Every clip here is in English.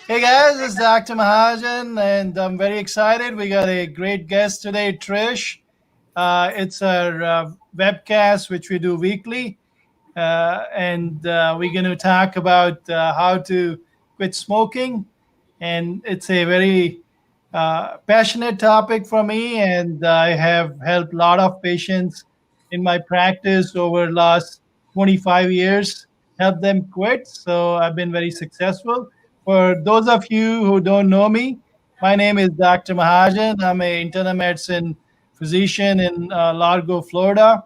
Hey guys, it's Dr. Mahajan, and I'm very excited. We got a great guest today, Trish. It's our webcast, which we do weekly, and we're going to talk about how to quit smoking. And it's a very passionate topic for me, and I have helped a lot of patients in my practice over the last 25 years, help them quit. So I've been very successful. For those of you who don't know me, my name is Dr. Mahajan. I'm a internal medicine physician in Largo, Florida,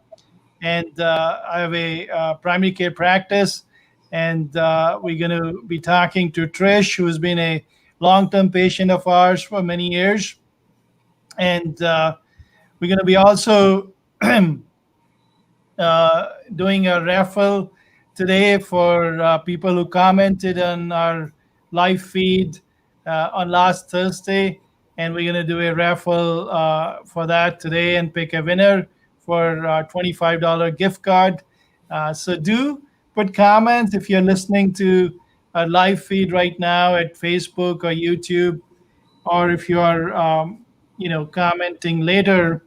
and I have a primary care practice. And we're going to be talking to Trish, who's been a long-term patient of ours for many years, and we're going to be also doing a raffle today for people who commented on our live feed on last Thursday. And we're going to do a raffle for that today and pick a winner for a $25 gift card. So do put comments if you're listening to our live feed right now at Facebook or YouTube, or if you are, commenting later.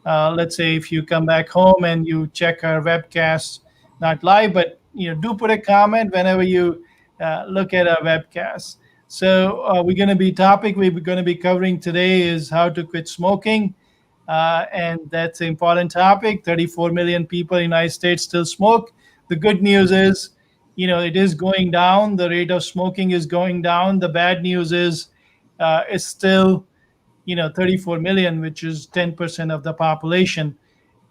Let's say if you come back home and you check our webcast, not live, but do put a comment whenever you look at our webcast. So we're going to be topic we're going to be covering today is how to quit smoking, and that's an important topic. 34 million people in the United States still smoke. The good news is, it is going down. The rate of smoking is going down. The bad news is, it's still 34 million, which is 10% of the population.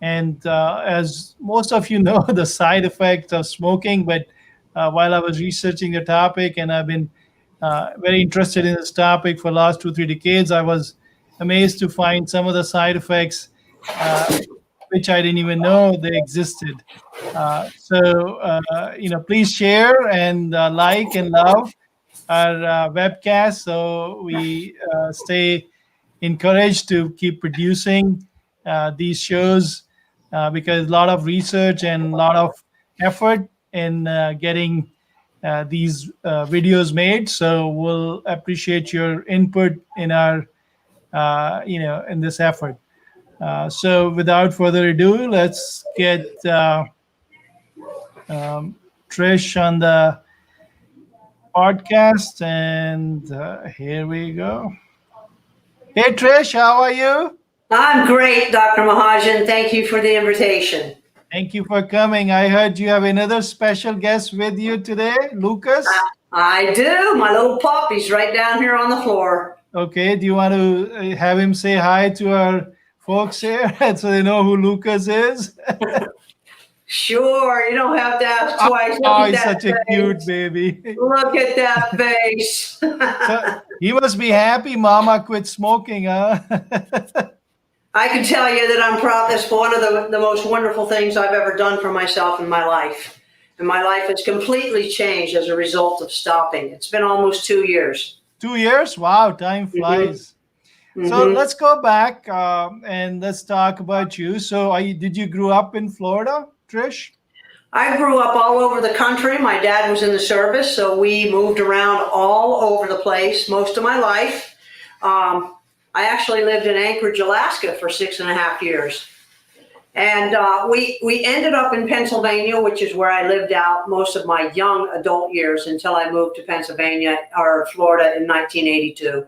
And as most of you know, the side effects of smoking. But while I was researching the topic, and I've been very interested in this topic for the last 2, 3 decades, I was amazed to find some of the side effects uh, which I didn't even know they existed. Please share and like and love our webcast, so we stay encouraged to keep producing these shows, because a lot of research and a lot of effort in getting these videos made. So we'll appreciate your input in our in this effort. So without further ado, let's get Trish on the podcast, and here we go. Hey Trish, how are you? I'm great, Dr. Mahajan. Thank you for the invitation. Thank you for coming. I heard you have another special guest with you today, Lucas. I do. My little puppy's right down here on the floor. Okay, do you want to have him say hi to our folks here so they know who Lucas is? Sure, you don't have to ask twice. Look Oh, at he's that such a cute face. baby. Look at that face. So he must be happy Mama quit smoking, huh? I can tell you that I'm proud. That's one of the most wonderful things I've ever done for myself in my life. And my life has completely changed as a result of stopping. It's been almost 2 years. 2 years? Wow, time flies. So hmm let's go back and let's talk about you. So did you grow up in Florida, Trish? I grew up all over the country. My dad was in the service, so we moved around all over the place most of my life. I actually lived in Anchorage, Alaska for 6.5 years. And we ended up in Pennsylvania, which is where I lived out most of my young adult years until I moved to Pennsylvania or Florida in 1982.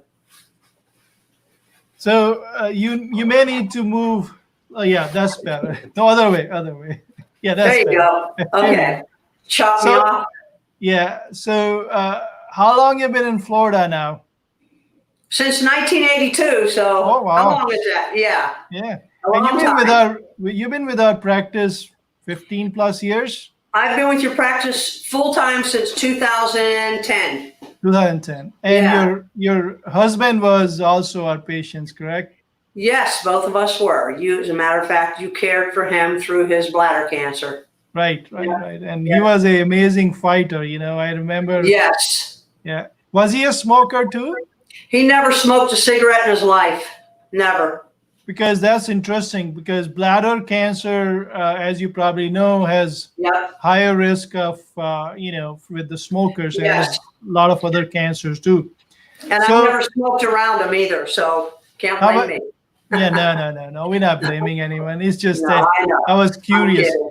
So you may need to move. Oh, yeah, that's better. No, other way, other way. Yeah, There that's you better. go. Okay. Chop me So off. yeah, so how long you been in Florida now? Since 1982. Oh So how wow, long is that? Yeah, yeah. a And long time. you've been with our practice 15 plus years, I've been with your practice full time since 2010. 2010. And Yeah. your husband was also our patient, correct? Yes, both of us were. You, as a matter of fact, you cared for him through his bladder cancer. Right, right, Yeah. right. And he Yeah. was an amazing fighter. I remember. Yes. Yeah. Was he a smoker too? He never smoked a cigarette in his life. Never. because that's interesting. Because bladder cancer, as you probably know, has Yep. higher risk of with the smokers, as Yes. a lot of other cancers too. And I've So never smoked around them either, so can't how blame about? me. Yeah, no. We're not blaming anyone. It's just No, that I know. I was I'm curious. kidding.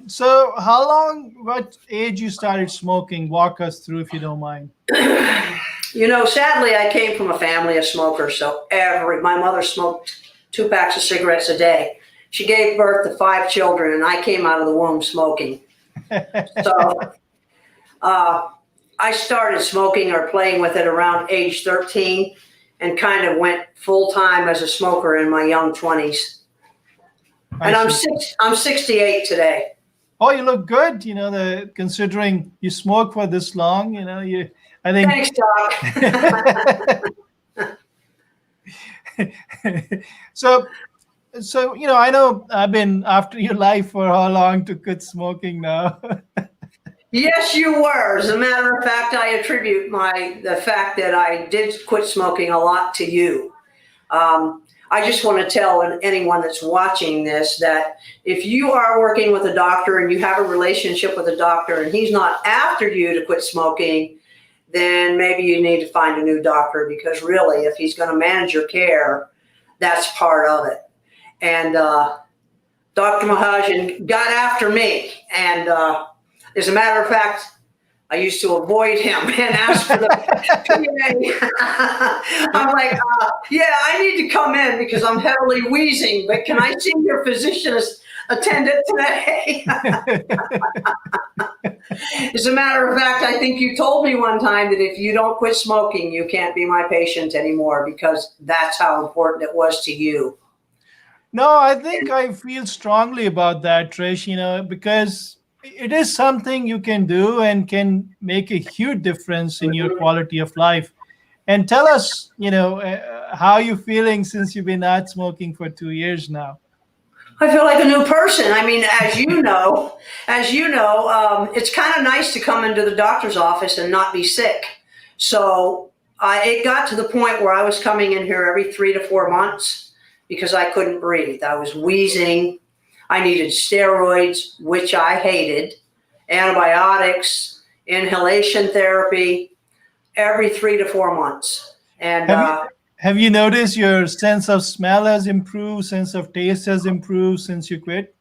So how long? What age you started smoking? Walk us through, if you don't mind. Sadly, I came from a family of smokers. So my mother smoked 2 packs of cigarettes a day. She gave birth to 5 children, and I came out of the womb smoking. So uh, I started smoking or playing with it around age 13, and kind of went full time as a smoker in my young 20s. I And see. I'm 68 today. Oh, you look good. Considering you smoke for this long, I think. Thanks, Doc. so, I know I've been after your life for how long to quit smoking now. Yes, you were. As a matter of fact, I attribute the fact that I did quit smoking a lot to you. I just want to tell anyone that's watching this that if you are working with a doctor and you have a relationship with a doctor and he's not after you to quit smoking, then maybe you need to find a new doctor, because really, if he's going to manage your care, that's part of it. And Dr. Mahajan got after me. And as a matter of fact, I used to avoid him and ask for the PA. I'm like, yeah, I need to come in because I'm heavily wheezing, but can I see your physician attendant today? As a matter of fact, I think you told me one time that if you don't quit smoking, you can't be my patient anymore, because that's how important it was to you. No, I think I feel strongly about that, Trish, because it is something you can do and can make a huge difference in your Mhm. quality of life. And tell us, how you feeling since you've been not smoking for 2 years now. I feel like a new person. I mean, it's kind of nice to come into the doctor's office and not be sick. So it got to the point where I was coming in here every 3 to 4 months because I couldn't breathe. I was wheezing. I needed steroids, which I hated, antibiotics, inhalation therapy, every 3 to 4 months. And Have you have you noticed your sense of smell has improved, sense of taste has improved since you quit?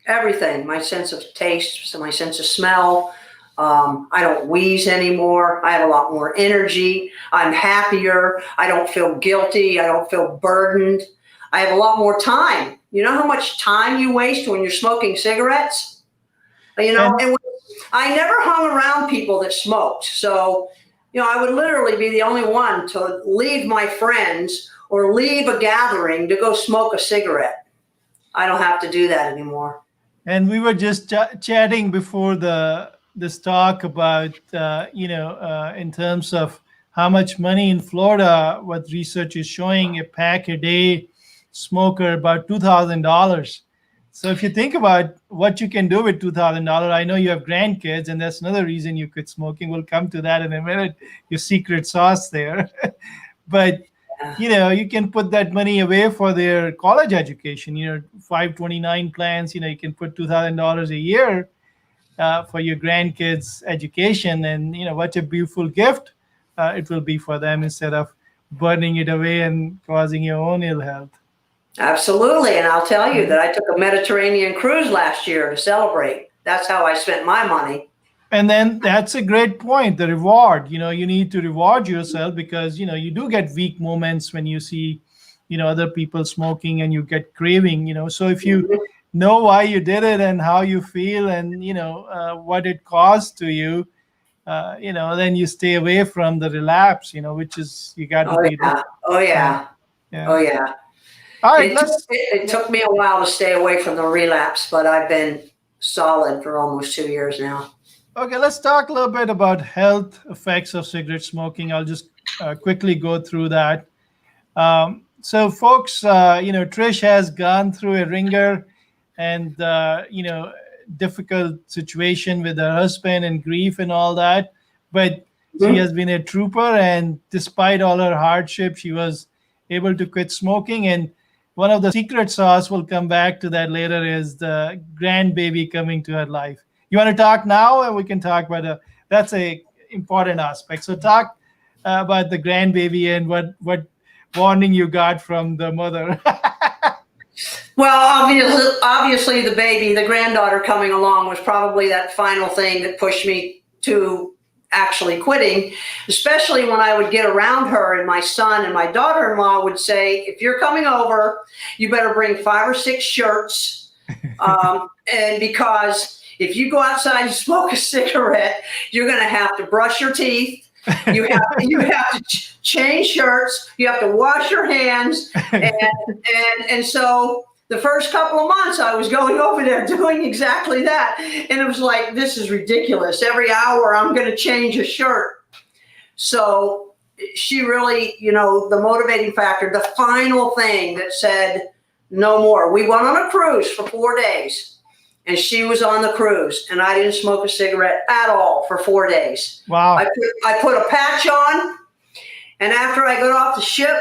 everything, my sense of taste, my sense of smell. I don't wheeze anymore. I have a lot more energy. I'm happier. I don't feel guilty. I don't feel burdened. I have a lot more time. You know how much time you waste when you're smoking cigarettes? And And I never hung around people that smoked. So, I would literally be the only one to leave my friends or leave a gathering to go smoke a cigarette. I don't have to do that anymore. and we were just chatting before this talk about in terms of how much money in Florida. What research is showing, a pack a day smoker about $2,000. So if you think about what you can do with $2,000, I know you have grandkids, and that's another reason you quit smoking. We'll come to that in a minute. Your secret sauce there, but you can put that money away for their college education. 529 plans. You can put $2,000 a year for your grandkids' education, and what a beautiful gift it will be for them, instead of burning it away and causing your own ill health. Absolutely. And I'll tell you that I took a Mediterranean cruise last year to celebrate. That's how I spent my money. And then that's a great point. The reward, you need to reward yourself, because you do get weak moments when you see other people smoking, and you get craving. So if you Mhm. know why you did it and how you feel, and what it caused to you, then you stay away from the relapse, which is, you got to Oh, be. yeah. Oh, Yeah. yeah. Yeah. Oh, yeah. All right, It took, let's. it, it Yeah. took me a while to stay away from the relapse, but I've been solid for almost 2 years now. Okay, let's talk a little bit about health effects of cigarette smoking. I'll just quickly go through that. So, folks, Trish has gone through a ringer, and difficult situation with her husband and grief and all that. But she Mhm. has been a trooper, and despite all her hardship, she was able to quit smoking. And one of the secret sauce, we'll come back to that later, is the grandbaby coming to her life. You want to talk now, and we can talk about that's a important aspect. So talk about the grandbaby and what warning you got from the mother. Well, obviously, the baby, the granddaughter coming along was probably that final thing that pushed me to actually quitting, especially when I would get around her and my son and my daughter-in-law would say, if you're coming over, you better bring 5 or 6 shirts. And because if you go outside and smoke a cigarette, you're going to have to brush your teeth. You have to change shirts. You have to wash your hands. And so the first couple of months I was going over there doing exactly that. And it was like, this is ridiculous. Every hour I'm going to change a shirt. So she really, the motivating factor, the final thing that said no more. We went on a cruise for 4 days. And she was on the cruise, and I didn't smoke a cigarette at all for 4 days. Wow. I put a patch on, and after I got off the ship,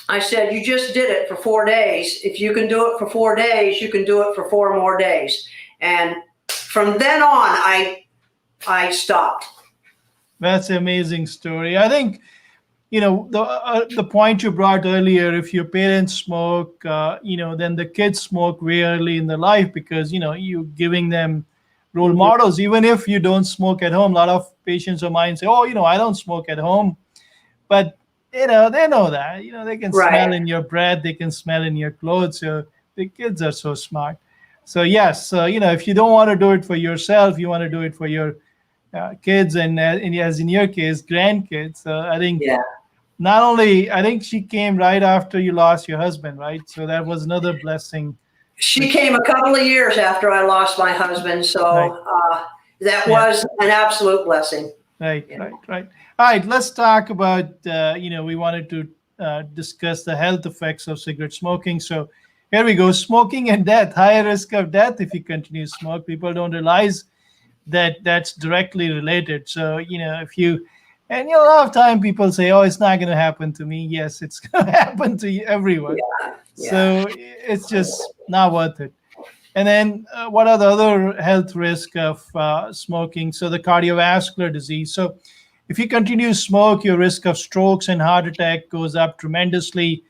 I said, you just did it for 4 days. If you can do it for 4 days, you can do it for 4 more days. And from then on, I stopped. That's an amazing story. I think, the point you brought earlier, if your parents smoke, then the kids smoke way early in their life because, you're giving them role models. Even if you don't smoke at home, a lot of patients of mine say, oh, I don't smoke at home. But, they know that, they can smell in your breath, they can smell in your clothes. So the kids are so smart. So yes, if you don't want to do it for yourself, you want to do it for your kids and as in your case, grandkids. I think not only, I think she came right after you lost your husband, right? So that was another blessing. She came a couple of years after I lost my husband. So that was an absolute blessing. Right. All right, let's talk about, we wanted to discuss the health effects of cigarette smoking. So here we go. Smoking and death, higher risk of death if you continue to smoke. People don't realize that that's directly related. So, a lot of time people say, oh, it's not going to happen to me. Yes, it's going to happen to everyone. Yeah. So it's just not worth it. And then what are the other health risks of smoking? So the cardiovascular disease. So if you continue to smoke, your risk of strokes and heart attack goes up tremendously.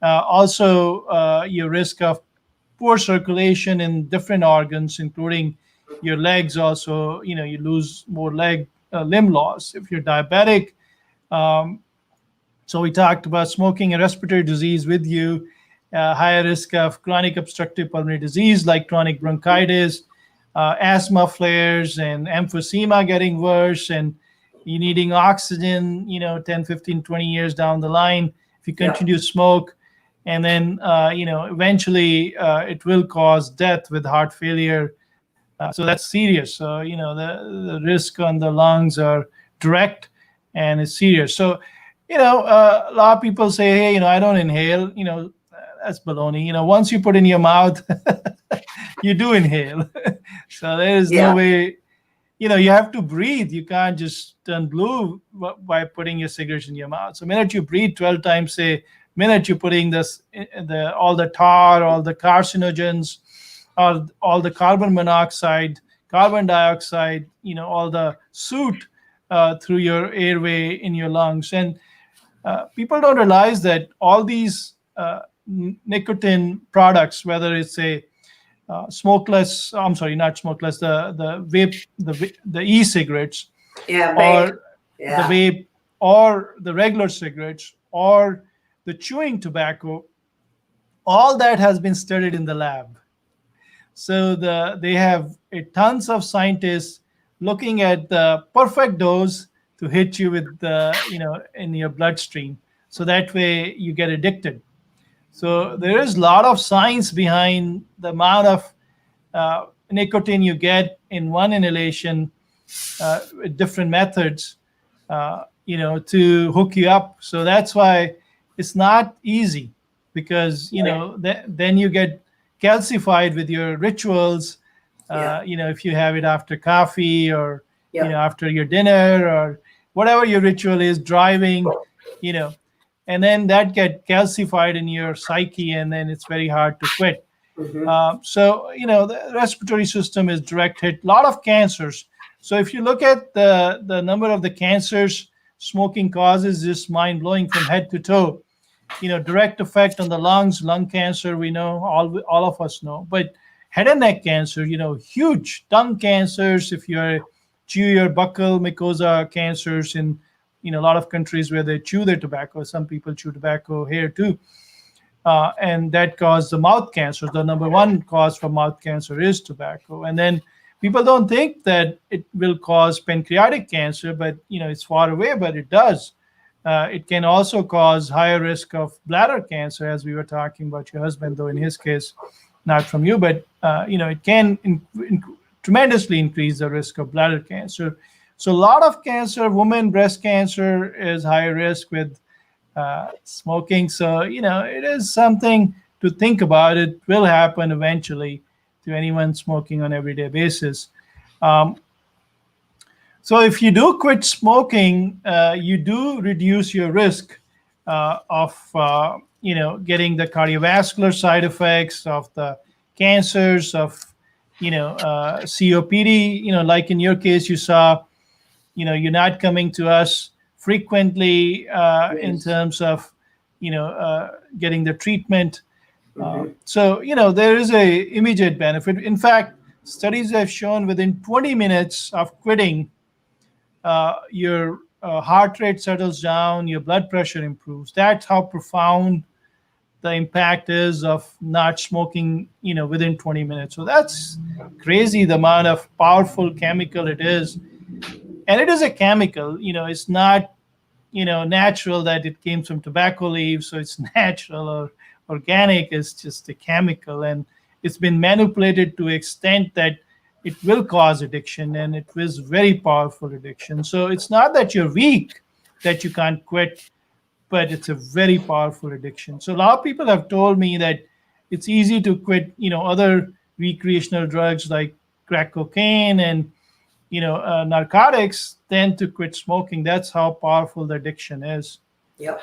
Also, your risk of poor circulation in different organs, including your legs. Also, you lose more limb loss if you're diabetic. So we talked about smoking and respiratory disease with you. Higher risk of chronic obstructive pulmonary disease like chronic bronchitis, asthma flares, and emphysema getting worse, and you needing oxygen, 10, 15, 20 years down the line if you continue to smoke. And then, eventually it will cause death with heart failure. So that's serious. So, the risk on the lungs are direct and it's serious. So, a lot of people say, hey, I don't inhale, that's baloney. Once you put in your mouth, you do inhale. So there is no way, you have to breathe. You can't just turn blue by putting your cigarettes in your mouth. So the minute you breathe 12 times, minute you're putting all the tar, all the carcinogens, all the carbon monoxide, carbon dioxide, all the soot through your airway in your lungs. And people don't realize that all these nicotine products, whether it's smokeless, I'm sorry, not smokeless, the vape, the e-cigarettes, or the vape, or the regular cigarettes, or the chewing tobacco, all that has been studied in the lab. So they have tons of scientists looking at the perfect dose to hit you with in your bloodstream. So that way you get addicted. So there is a lot of science behind the amount of nicotine you get in one inhalation with different methods, to hook you up. So that's why it's not easy because, then you get calcified with your rituals, if you have it after coffee or, after your dinner or whatever your ritual is, driving, and then that get calcified in your psyche, and then it's very hard to quit. So the respiratory system is direct hit. A lot of cancers. So if you look at the number of the cancers smoking causes, just mind blowing from head to toe. Direct effect on the lungs, lung cancer, we know, all of us know. But head and neck cancer, huge. Tongue cancers, if you're chew your buccal mucosa cancers in a lot of countries where they chew their tobacco. Some people chew tobacco here too. And that causes the mouth cancer. The number one cause for mouth cancer is tobacco. And then people don't think that it will cause pancreatic cancer, but it's far away, but it does. It can also cause higher risk of bladder cancer, as we were talking about your husband, though in his case, not from you, but it can tremendously increase the risk of bladder cancer. So a lot of cancer, women, breast cancer is higher risk with smoking. So, it is something to think about. It will happen eventually to anyone smoking on an everyday basis. So if you do quit smoking, you do reduce your risk of, getting the cardiovascular side effects, of the cancers, of, COPD, like in your case, you saw, you're not coming to us frequently in terms of, getting the treatment. So, there is a immediate benefit. In fact, studies have shown within 20 minutes of quitting, your heart rate settles down, your blood pressure improves. That's how profound the impact is of not smoking, within 20 minutes. So that's crazy, the amount of powerful chemical it is. And it is a chemical, it's not, natural that it came from tobacco leaves. So it's natural or organic. It's just a chemical. And it's been manipulated to extent that it will cause addiction, and it was very powerful addiction. So it's not that you're weak, that you can't quit, but it's a very powerful addiction. So a lot of people have told me that it's easy to quit, other recreational drugs like crack cocaine and, narcotics than to quit smoking. That's how powerful the addiction is. Yep.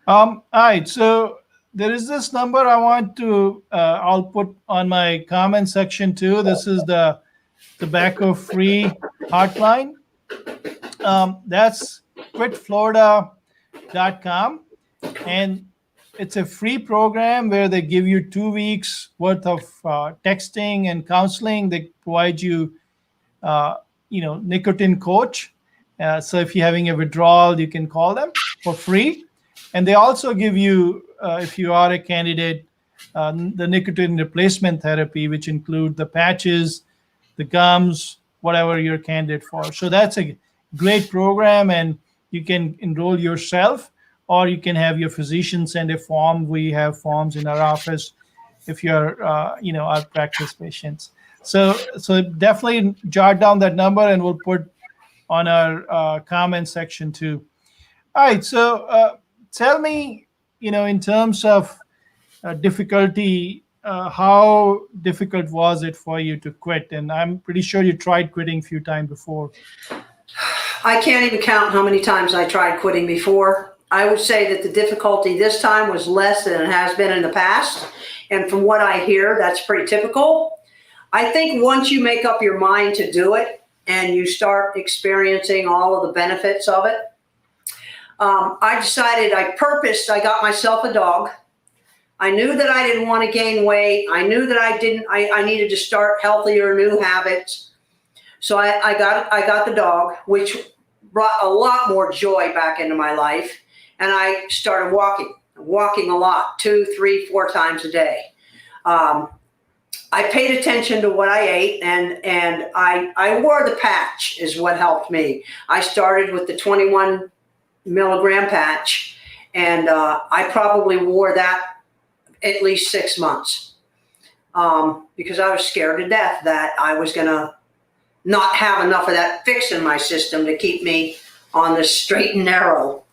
All right. So there is this number I want to, I'll put on my comment section too. This is the tobacco-free hotline. That's quitflorida.com. And it's a free program where they give you 2 weeks worth of texting and counseling. They provide you, nicotine coach. So if you're having a withdrawal, you can call them for free. And they also give you, if you are a candidate, the nicotine replacement therapy, which include the patches, the gums, whatever you're a candidate for. So that's a great program, and you can enroll yourself, or you can have your physician send a form. We have forms in our office if you're, our practice patients. So definitely jot down that number, and we'll put on our comment section too. All right. So tell me, in terms of difficulty, how difficult was it for you to quit? And I'm pretty sure you tried quitting a few times before. I can't even count how many times I tried quitting before. I would say that the difficulty this time was less than it has been in the past. And from what I hear, that's pretty typical. I think once you make up your mind to do it and you start experiencing all of the benefits of it, I decided, I got myself a dog. I knew that I didn't want to gain weight. I knew that I needed to start healthier, new habits. So I got the dog, which brought a lot more joy back into my life. And I started walking a lot, 2, 3, 4 times a day. I paid attention to what I ate, and I wore the patch is what helped me. I started with the 21 milligram patch, and I probably wore that at least 6 months because I was scared to death that I was going to not have enough of that fix in my system to keep me on the straight and narrow.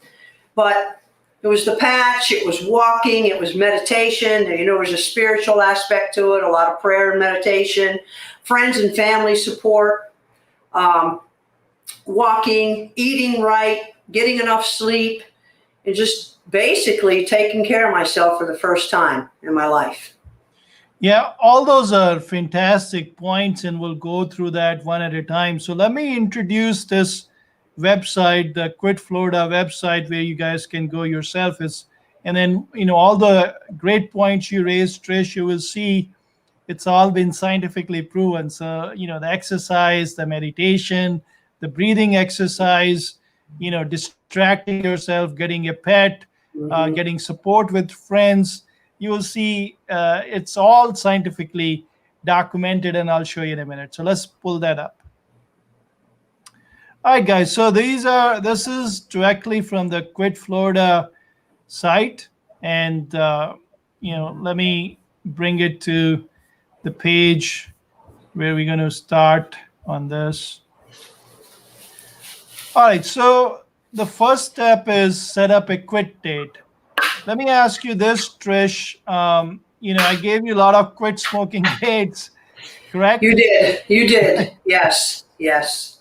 But it was the patch, it was walking, it was meditation. There was a spiritual aspect to it, a lot of prayer and meditation, friends and family support, walking, eating right, getting enough sleep, and just basically taking care of myself for the first time in my life. Yeah, all those are fantastic points, and we'll go through that one at a time. So let me introduce this website, the Quit Florida website, where you guys can go yourself. And then all the great points you raised, Trish, you will see it's all been scientifically proven. So the exercise, the meditation, the breathing exercise, distracting yourself, getting a pet, Hmm. getting support with friends, you will see it's all scientifically documented, and I'll show you in a minute. So let's pull that up. All right, guys. So this is directly from the Quit Florida site, and let me bring it to the page where we're going to start on this. All right. So the first step is set up a quit date. Let me ask you this, Trish. I gave you a lot of quit smoking dates, You correct? did. You did. Yes. Yes.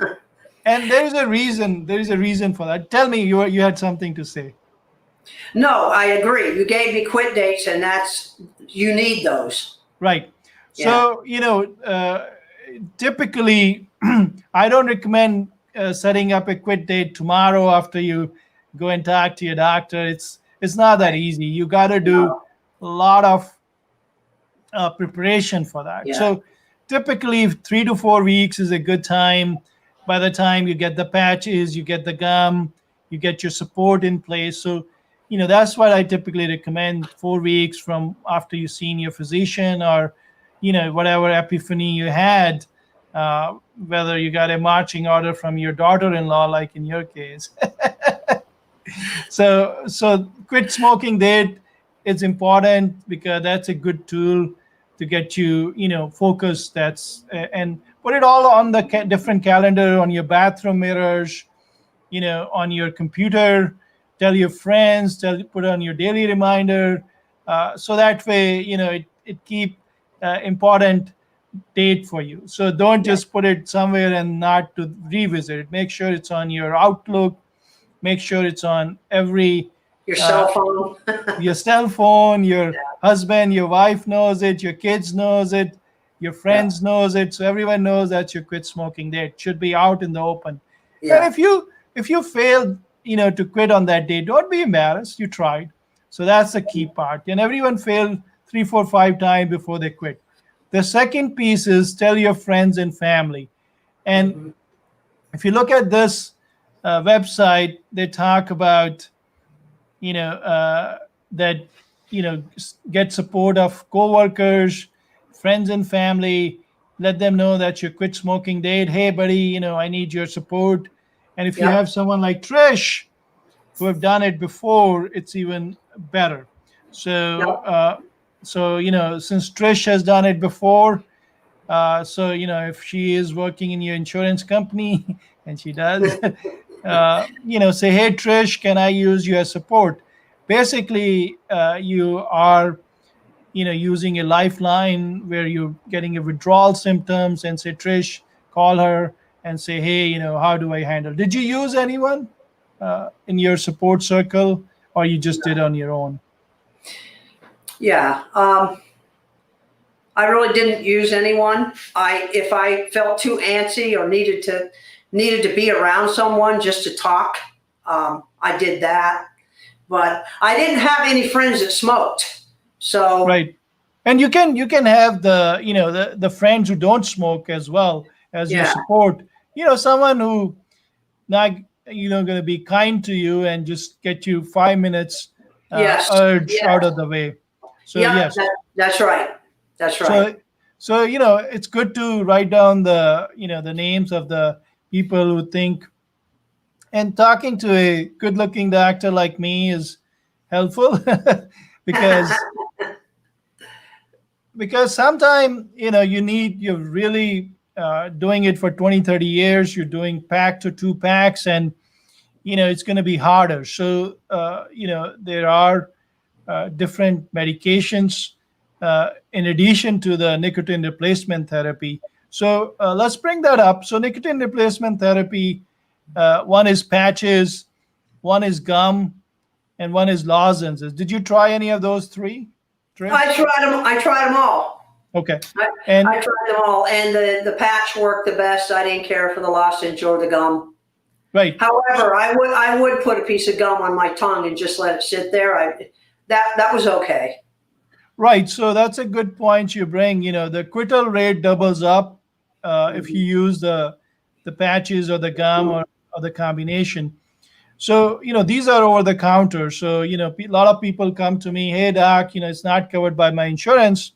And there is a reason. There is a reason for that. Tell me, you had something to say. No, I agree. You gave me quit dates, and you need those. Right. Yeah. So, typically, I don't recommend setting up a quit date tomorrow after you go and talk to your doctor. It's not that Right. easy. You got to do No. a lot of preparation for that. Yeah. So, typically, 3 to 4 weeks is a good time. By the time you get the patches, you get the gum, you get your support in place. So, that's what I typically recommend: 4 weeks from after you've seen your physician, or whatever epiphany you had, whether you got a marching order from your daughter-in-law, like in your case. So quit smoking date is important, because that's a good tool to get you focused. And put it all on the different calendar, on your bathroom mirrors, on your computer. Tell your friends, put on your daily reminder, so that way it keep important date for you. So don't Yeah. just put it somewhere and not to revisit it. Make sure it's on your Outlook. Make sure it's on every Your uh, cell phone. your cell phone. Your husband, your wife knows it, your kids knows it, your Yeah. friends knows it. So everyone knows that you quit smoking date. It should be out in the open. And Yeah. if you failed to quit on that day, don't be embarrassed. You tried. So that's the key part. And everyone failed 3 4 5 times before they quit. The second piece is tell your friends and family. And Hmm. if you look at this website, they talk about that get support of coworkers, friends, and family. Let them know that you quit smoking date. Hey, buddy, I need your support. And if you Yep. have someone like Trish who have done it before, it's even better. So, Yep. since Trish has done it before, so if she is working in your insurance company, and she does, say, hey Trish, can I use you as support? Basically, you are using a lifeline where you're getting a withdrawal symptoms, and say, Trish, call her and say, hey, how do I handle? Did you use anyone in your support circle, or you just did on your own? Yeah. I really didn't use anyone. If I felt too antsy or needed to be around someone just to talk, I did that. But I didn't have any friends that smoked. So Right. And you can have the friends who don't smoke as well as your yeah. support. Someone who not going to be kind to you and just get you 5 minutes Yes. urge out Yes. of the way. So Yep. yes. That's right. That's right. So it's good to write down the names of the people who think, and talking to a good looking doctor like me is helpful, because sometimes you're really doing it for 20, 30 years. You're doing pack to 2 packs, and it's going to be harder. So there are different medications in addition to the nicotine replacement therapy. So let's bring that up. So nicotine replacement therapy, one is patches, one is gum, and one is lozenges. Did you try any of those three, I Trish? tried them. I tried them all. Okay. I, And I tried them all, and the patch worked the best. I didn't care for the lozenge or the gum. right. However, I would put a piece of gum on my tongue and just let it sit there. That was okay. Right. So that's a good point you bring. The quittal rate doubles up if you Mhm. use the patches or the gum or the combination. So, these are over the counter. So, a lot of people come to me, hey, doc, it's not covered by my insurance.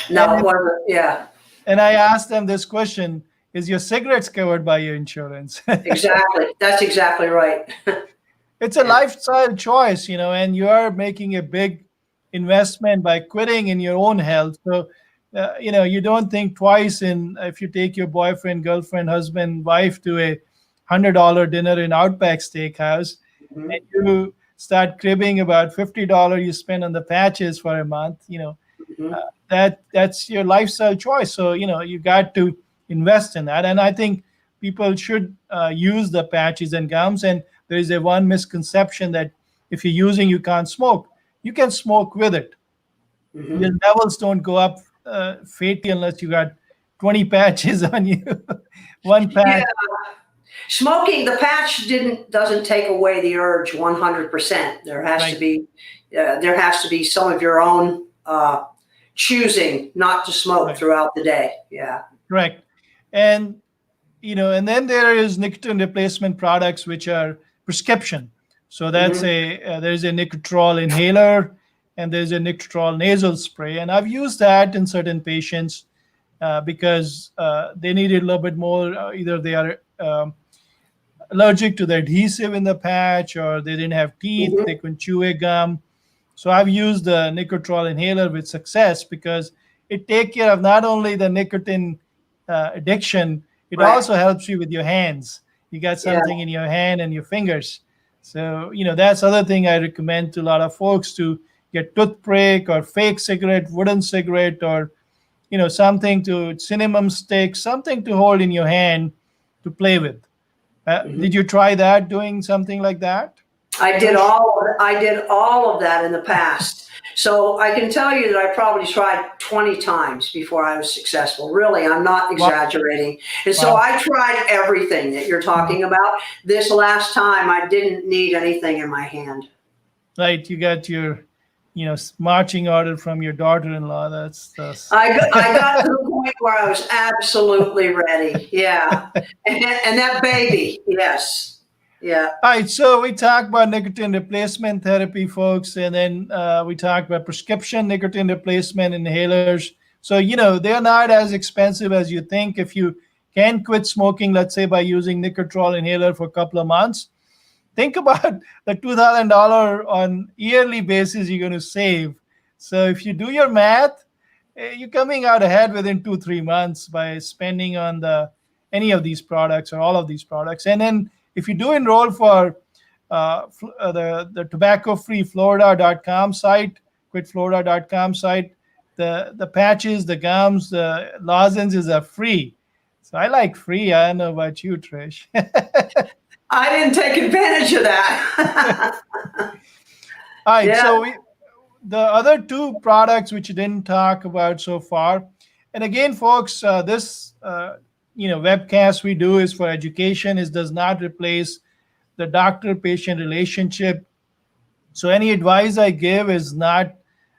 No, And it wasn't. Yeah, and I ask them this question, is your cigarettes covered by your insurance? exactly. That's exactly right. It's a Yeah. lifestyle choice, and you are making a big investment by quitting in your own health. So, you don't think twice in if you take your boyfriend, girlfriend, husband, wife to a $100 dinner in Outback Steakhouse, and Mhm. you start cribbing about $50 you spend on the patches for a month. Mhm. That's your lifestyle choice. So you got to invest in that, and I think people should use the patches and gums. And there is a one misconception that if you're using, you can't smoke. You can smoke with it. Your Mhm. levels don't go up fatally unless you got 20 patches on you. One Yeah, patch. smoking the patch doesn't take away the urge 100%. Right. There has to be some of your own choosing not to smoke Right. throughout the day. Yeah. Correct. And and then there is nicotine replacement products which are prescription. So that's Hmm. there's a Nicotrol inhaler and there's a Nicotrol nasal spray, and I've used that in certain patients because they needed a little bit more. Either they are allergic to the adhesive in the patch, or they didn't have teeth, they Hmm. couldn't chew a gum. So I've used the Nicotrol inhaler with success because it take care of not only the nicotine addiction, it Right. also helps you with your hands. You got Yeah. something in your hand and your fingers. So, that's other thing I recommend to a lot of folks to get toothpick or fake cigarette, wooden cigarette, or, something to cinnamon stick, something to hold in your hand to play with. Did Hmm. you try that, doing something like that, Trish? I did all of that in the past. So I can tell you that I probably tried 20 times before I was successful. Really, I'm not Wow. exaggerating. And so Wow. I tried everything that you're talking about. This last time, I didn't need anything in my hand. Right, you got your, marching order from your daughter-in-law. That's I got to the point where I was absolutely ready. Yeah. And that baby, yes. Yeah. All right. So we talked about nicotine replacement therapy, folks, and then we talked about prescription nicotine replacement inhalers. So they're not as expensive as you think. If you can quit smoking, let's say by using Nicotrol inhaler for a couple of months, think about the $2,000 on yearly basis you're going to save. So if you do your math, you're coming out ahead within 2-3 months by spending on the any of these products or all of these products. And then if you do enroll for the tobacco free florida.com site, quitflorida.com site, the patches, the gums, the lozenges are free. So I like free. I don't know about you, Trish. I didn't take advantage of that. All right, Yeah. so the other two products which you didn't talk about so far, and again, folks, this webcast we do is for education. It does not replace the doctor-patient relationship. So any advice I give is not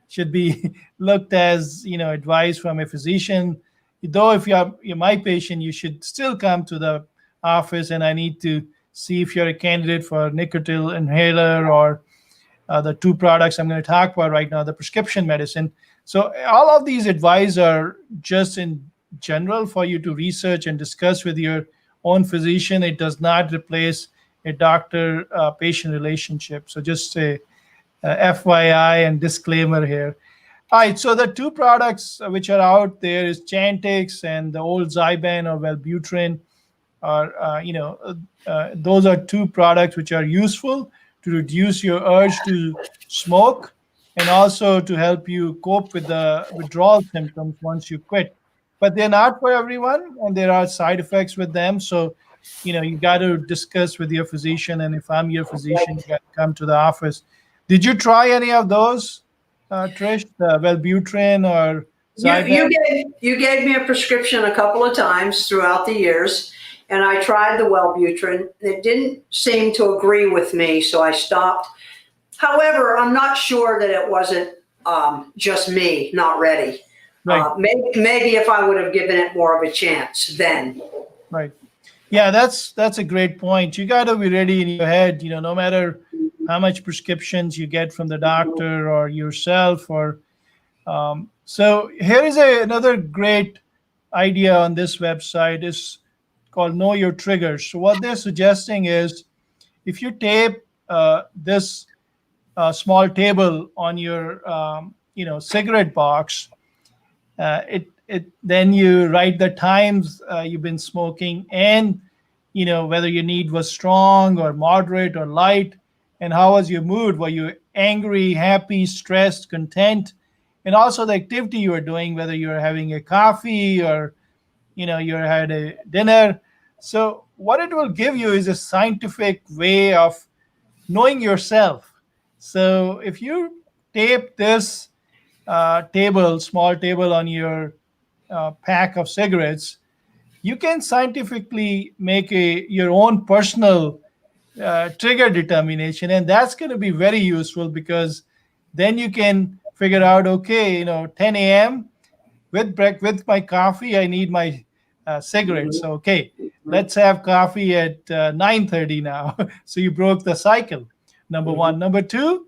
should be looked as advice from a physician. Though if you're my patient, you should still come to the office, and I need to see if you're a candidate for nicotine inhaler or the two products I'm going to talk about right now, the prescription medicine. So all of these advice are just in general for you to research and discuss with your own physician. It does not replace a doctor-patient relationship. So just a FYI and disclaimer here. All right, so the two products which are out there is Chantix and the old Zyban or Wellbutrin. Are those are two products which are useful to reduce your urge to smoke and also to help you cope with the withdrawal symptoms once you quit. But they're not for everyone, and there are side effects with them. So you got to discuss with your physician, and if I'm your physician, you Right. got to come to the office. Did you try any of those, Trish? The Wellbutrin or Zyban? You gave me a prescription a couple of times throughout the years, and I tried the Wellbutrin. It didn't seem to agree with me, so I stopped. However, I'm not sure that it wasn't just me not ready. Right, Maybe if I would have given it more of a chance then. right. Yeah, that's a great point. You got to be ready in your head, no matter how much prescriptions you get from the doctor or yourself. Or so here is another great idea on this website is called Know Your Triggers. So what they're suggesting is if you tape this small table on your cigarette box, it then you write the times you've been smoking, and whether your need was strong or moderate or light, and how was your mood. Were you angry, happy, stressed, content, and also the activity you were doing, whether you were having a coffee or you had a dinner. So what it will give you is a scientific way of knowing yourself. So if you tape this small table on your pack of cigarettes, you can scientifically make your own personal trigger determination, and that's going to be very useful because then you can figure out, okay, 10 a.m. with my coffee, I need my cigarettes. So, okay, let's have coffee at 9:30 now. So you broke the cycle. Number one. Number two,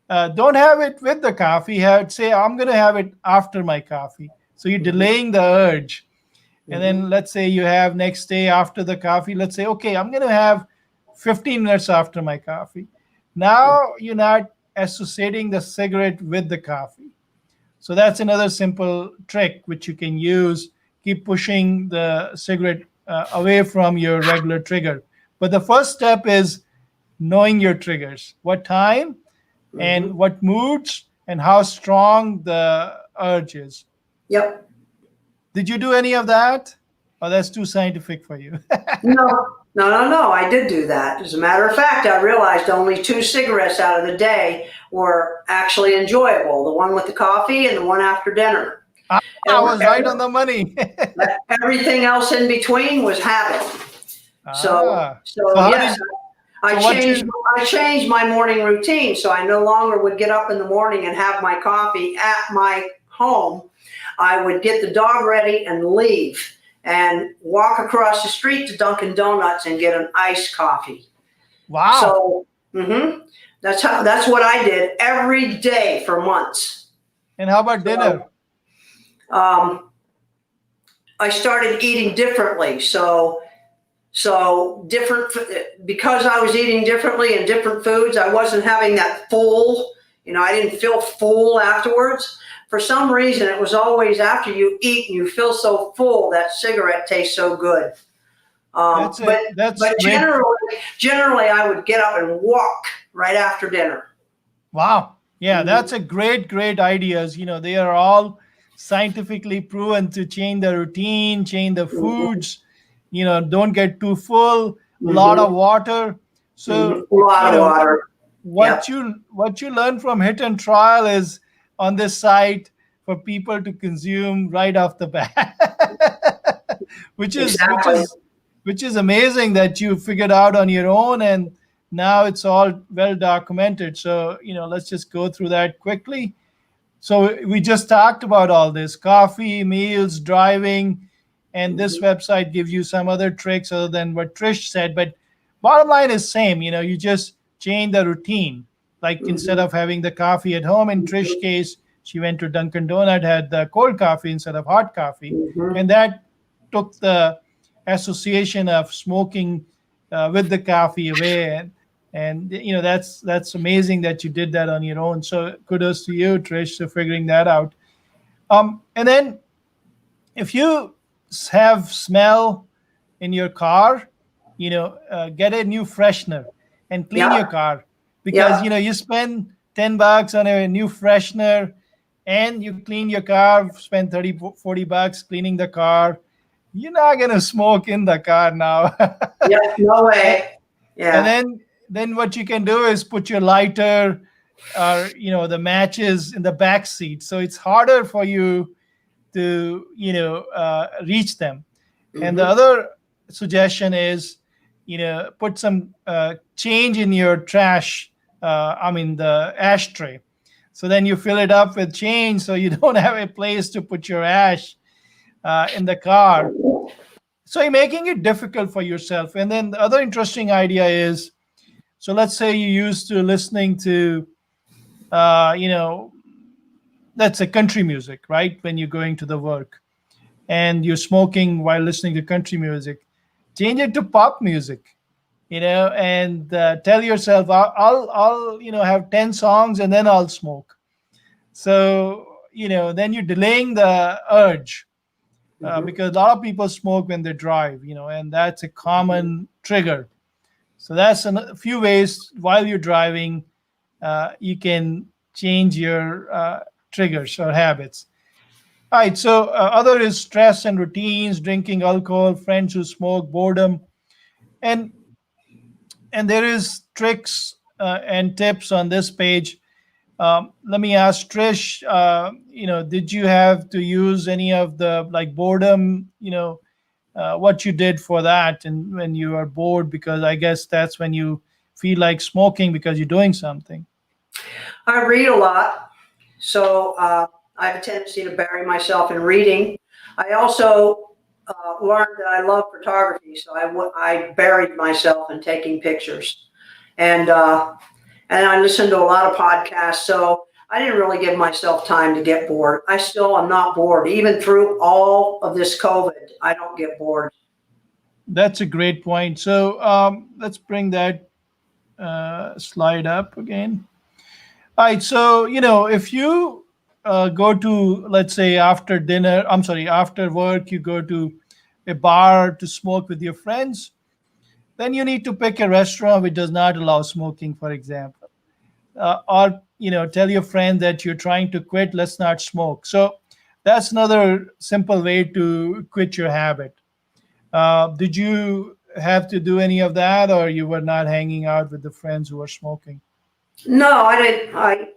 don't have it with the coffee. Say, I'm going to have it after my coffee. So you're delaying the urge. And then let's say you have next day after the coffee, let's say, okay, I'm going to have 15 minutes after my coffee. Now you're not associating the cigarette with the coffee. So that's another simple trick which you can use. Keep pushing the cigarette away from your regular trigger. But the first step is knowing your triggers, what time and what moods and how strong the urge is. Yep. Did you do any of that? Oh, that's too scientific for you. No. I did do that. As a matter of fact, I realized only two cigarettes out of the day were actually enjoyable, the one with the coffee and the one after dinner. I was right on the money. Everything else in between was habit. So, so yes, I changed my morning routine. So I no longer would get up in the morning and have my coffee at my home. I would get the dog ready and leave and walk across the street to Dunkin' Donuts and get an iced coffee. Wow. So that's what I did every day for months. And how about dinner? I started eating differently. So different, because I was eating differently and different foods, I wasn't having that full, I didn't feel full afterwards. For some reason, it was always after you eat and you feel so full, that cigarette tastes so good. But generally, I would get up and walk right after dinner. Wow. Yeah, that's a great ideas. They are all scientifically proven to change the routine, change the foods, don't get too full, a lot of water. So a lot of water. What you learn from Hit and Trial is on this site for people to consume right off the bat, which is amazing that you figured out on your own, and now it's all well documented. So let's just go through that quickly. So we just talked about all this: coffee, meals, driving, and this website gives you some other tricks other than what Trish said. But bottom line is same. You just change the routine. Like instead of having the coffee at home, in Trish's case, she went to Dunkin' Donut, had the cold coffee instead of hot coffee, and that took the association of smoking with the coffee away. And that's amazing that you did that on your own. So kudos to you, Trish, for figuring that out. And then if you have smell in your car, get a new freshener and clean your car, because you spend $10 on a new freshener and you clean your car, spend $30-40 cleaning the car, you're not gonna smoke in the car now. Yep, no way. And Yeah. then what you can do is put your lighter or the matches in the back seat, so it's harder for you to reach them. And the Hmm. other suggestion is, put some change in your trash, I mean the ashtray, so then you fill it up with change, so you don't have a place to put your ash in the car. So you're making it difficult for yourself. And then the other interesting idea is, so let's say you used to listening to, uh, you know, let's say country music, right? When you're going to the work and you're smoking while listening to country music, change it to pop music, and tell yourself, I'll have 10 songs and then I'll smoke. So, then you're delaying the urge, Hmm. because a lot of people smoke when they drive, and that's a common trigger. So that's a few ways while you're driving, you can change your triggers or habits. All right. So other is stress and routines, drinking alcohol, friends who smoke, boredom, and there is tricks and tips on this page. Let me ask Trish. Did you have to use any of the like boredom? What you did for that, and when you are bored, because I guess that's when you feel like smoking because you're doing something. I read a lot, so I have a tendency to bury myself in reading. I also learned that I love photography, so I buried myself in taking pictures, and I listened to a lot of podcasts. So I didn't really give myself time to get bored. I still am not bored, even through all of this COVID. I don't get bored. That's a great point. So let's bring that slide up again. All right. So, if you go to, let's say, after dinner, I'm sorry, after work, you go to a bar to smoke with your friends, then you need to pick a restaurant which does not allow smoking, for example. Or, tell your friend that you're trying to quit, let's not smoke. So that's another simple way to quit your habit. Did you have to do any of that, or you were not hanging out with the friends who were smoking? No, I didn't. I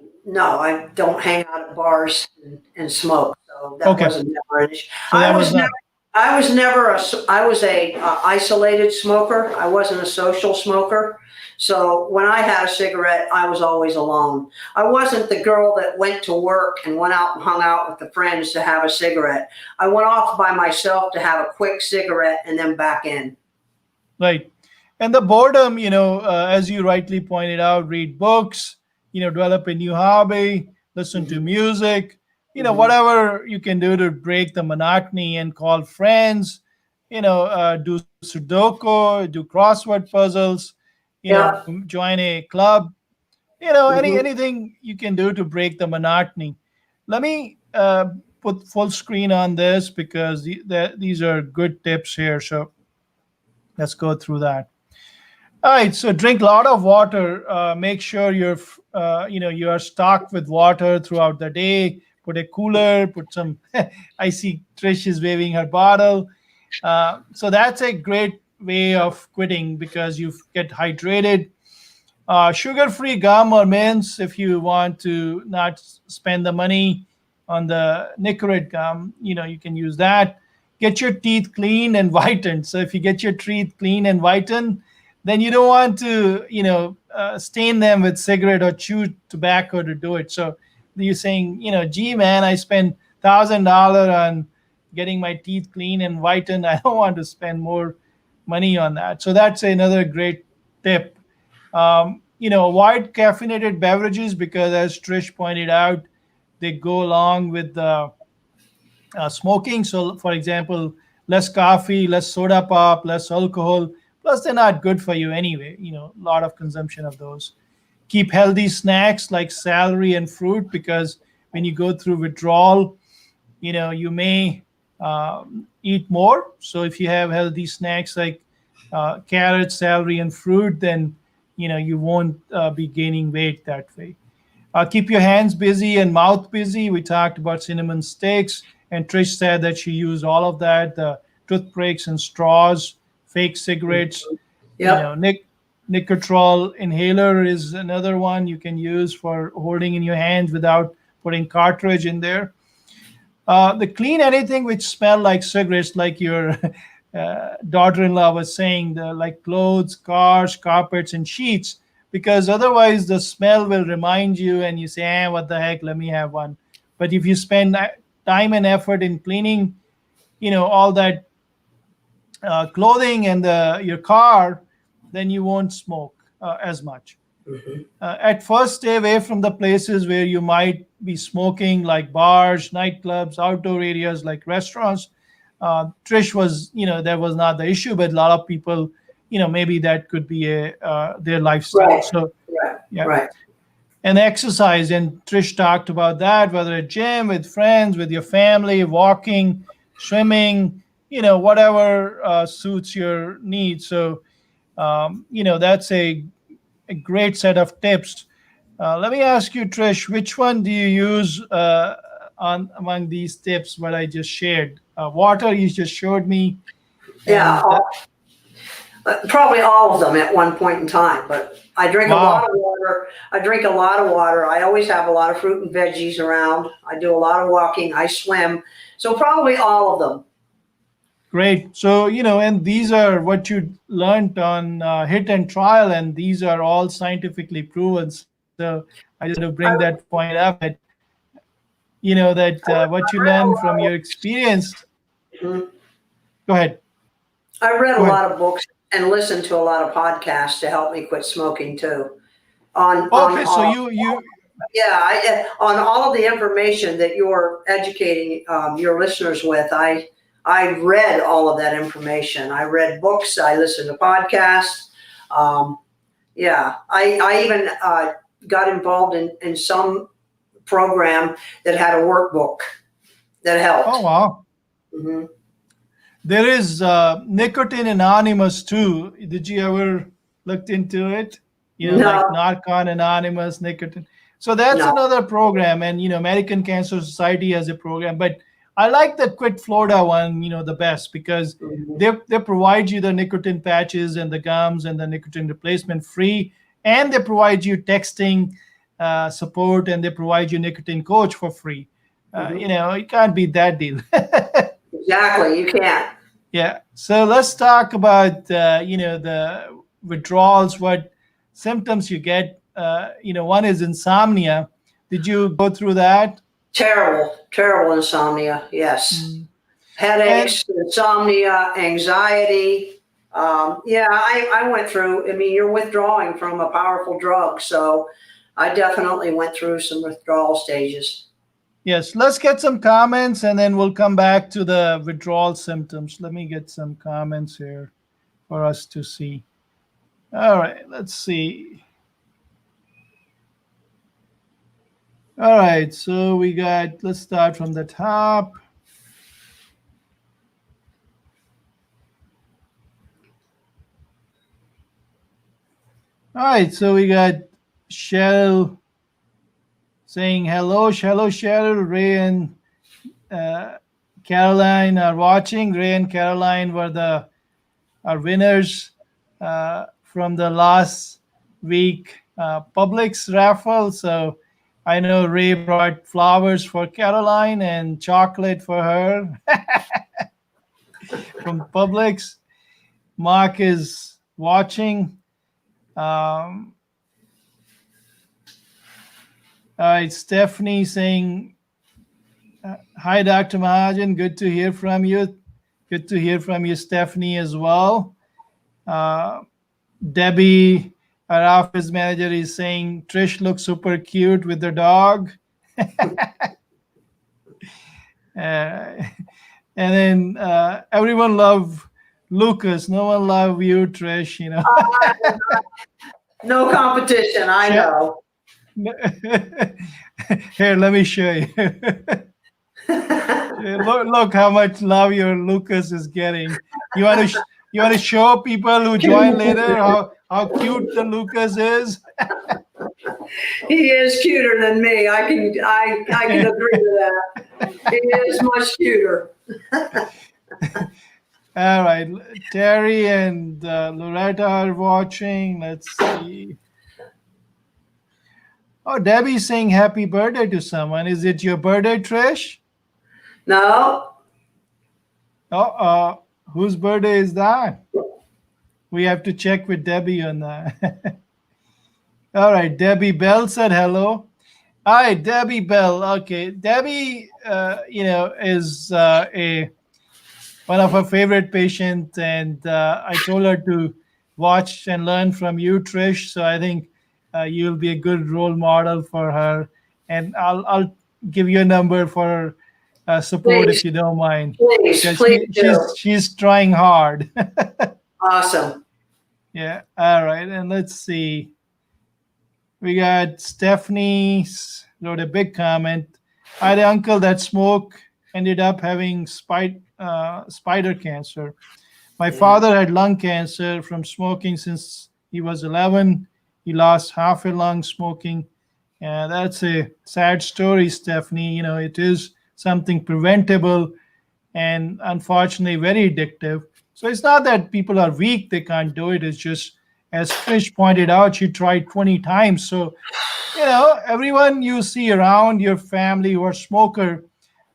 don't hang out at bars and smoke. So that Okay. wasn't never an issue. So that was not. I was never I was a isolated smoker. I wasn't a social smoker. So when I had a cigarette, I was always alone. I wasn't the girl that went to work and went out and hung out with the friends to have a cigarette. I went off by myself to have a quick cigarette and then back in. Right. And the boredom, as you rightly pointed out, read books, develop a new hobby, listen to Hmm. music, Hmm. whatever you can do to break the monotony, and call friends, do Sudoku, do crossword puzzles, Yeah. join a club, Hmm. anything you can do to break the monotony. Let me put full screen on this because these are good tips here. So let's go through that. All right, so drink a lot of water. Make sure you are stocked with water throughout the day. Put a cooler. Put some. I see Trish is waving her bottle. So that's a great way of quitting because you get hydrated. Sugar-free gum or mints if you want to not spend the money on the Nicorette gum. You can use that. Get your teeth clean and whitened. So if you get your teeth clean and whitened, then you don't want to stain them with cigarette or chew tobacco to do it. So you're saying, gee man, I spent $1,000 on getting my teeth clean and whitened. I don't want to spend more money on that. So that's another great tip. Avoid caffeinated beverages because, as Trish pointed out, they go along with the smoking. So, for example, less coffee, less soda pop, less alcohol. Plus, they're not good for you anyway. A lot of consumption of those. Keep healthy snacks like celery and fruit because when you go through withdrawal, you may eat more. So if you have healthy snacks like carrots, celery, and fruit, then you won't be gaining weight that way. Keep your hands busy and mouth busy. We talked about cinnamon sticks, and Trish said that she used all of that. The toothpicks and straws, fake cigarettes. You know, Yep. Nicotrol inhaler is another one you can use for holding in your hands without putting cartridge in there. The clean anything which smell like cigarettes, like your daughter-in-law was saying, like clothes, cars, carpets, and sheets, because otherwise the smell will remind you, and you say, what the heck? Let me have one. But if you spend time and effort in cleaning, all that clothing and your car, then you won't smoke as much. At first, stay away from the places where you might be smoking, like bars, nightclubs, outdoor areas like restaurants. Trish was, that was not the issue, but a lot of people, maybe that could be their lifestyle. Right. So, Right. yeah. Right. And exercise, and Trish talked about that, whether at gym, with friends, with your family, walking, swimming, whatever suits your needs. So, that's a great set of tips. Let me ask you, Trish, which one do you use on among these tips? What I just shared, water you just showed me, Yeah. and Probably all of them at one point in time, but I drink a lot wow, of water. I always have a lot of fruit and veggies around. I do a lot of walking. I swim. So probably all of them. great. So and these are what you learned on hit and trial, and these are all scientifically proven. So I just wanted to bring I, that point up that that what you read a learn from lot your experience. of, Go ahead. I read a Go ahead. lot of books and listened to a lot of podcasts to help me quit smoking too. On Okay, so you Yeah, on all of the information that you're educating your listeners with, I read all of that information. I read books. I listened to podcasts. Um, yeah, I even got involved in some program that had a workbook that oh helped. wow. Hmm. There is Nicotine Anonymous too. Did you ever looked into it? Like No, Narcan Anonymous, Nicotine. So that's no. another program, and American Cancer Society has a program. But I like the Quit Florida one, the best, because Mhm. they provide you the nicotine patches and the gums and the nicotine replacement free, and they provide you texting support, and they provide you nicotine coach for free. Mhm. It can't beat that deal. Exactly. You can't. Yeah. So let's talk about the withdrawals. What symptoms you get? One is insomnia. Did you go through that? Terrible, terrible insomnia. Yes. Mm. And Headaches, insomnia, anxiety. Yeah, I went through, I mean, you're withdrawing from a powerful drug. So I definitely went through some withdrawal stages. yes, let's get some comments, and then we'll come back to the withdrawal symptoms. Let me get some comments here for us to see. All right. Let's see. All right. So we got. Let's start from the top. All right. So we got Cheryl saying hello, Cheryl. Ray and uh, Caroline are watching. Ray and Caroline were the our winners from the last week Publix raffle. So I know Ray brought flowers for Caroline and chocolate for her from Publix. Mark is watching. Um, all right, Stephanie saying, hi, Dr. Mahajan. Good to hear from you. Good to hear from you, Stephanie, as well. Uh, Debbie, our office manager, is saying Trish looks super cute with the dog. And then everyone love Lucas. No one love you, Trish. No competition, I know. Here, let me show you. Look how much love your Lucas is getting. You want to show people who join later how cute the Lucas is. He is cuter than me. I can agree with that. He is much cuter. All right, Terry and Loretta are watching. Let's see. Oh, Debbie's saying happy birthday to someone. Is it your birthday, Trish? No, Oh, whose birthday is that? We have to check with Debbie on that. All right, Debbie Bell said hello. Hi, Debbie Bell. Okay, Debbie, is a one of her favorite patients, and I told her to watch and learn from you, Trish. So I think you'll be a good role model for her, and I'll give you a number for support if please, you don't mind, please, because please do. she's trying hard. Awesome. Yeah. All right, and let's see. We got Stephanie wrote a big comment. I had an uncle that smoked, ended up having spider cancer. My Yeah. father had lung cancer from smoking since he was 11. He lost half a lung smoking. Yeah, that's a sad story, Stephanie. It is something preventable and unfortunately very addictive. So it's not that people are weak, they can't do it. It's just, as Trish pointed out, she tried 20 times. So, everyone you see around your family who are smoker,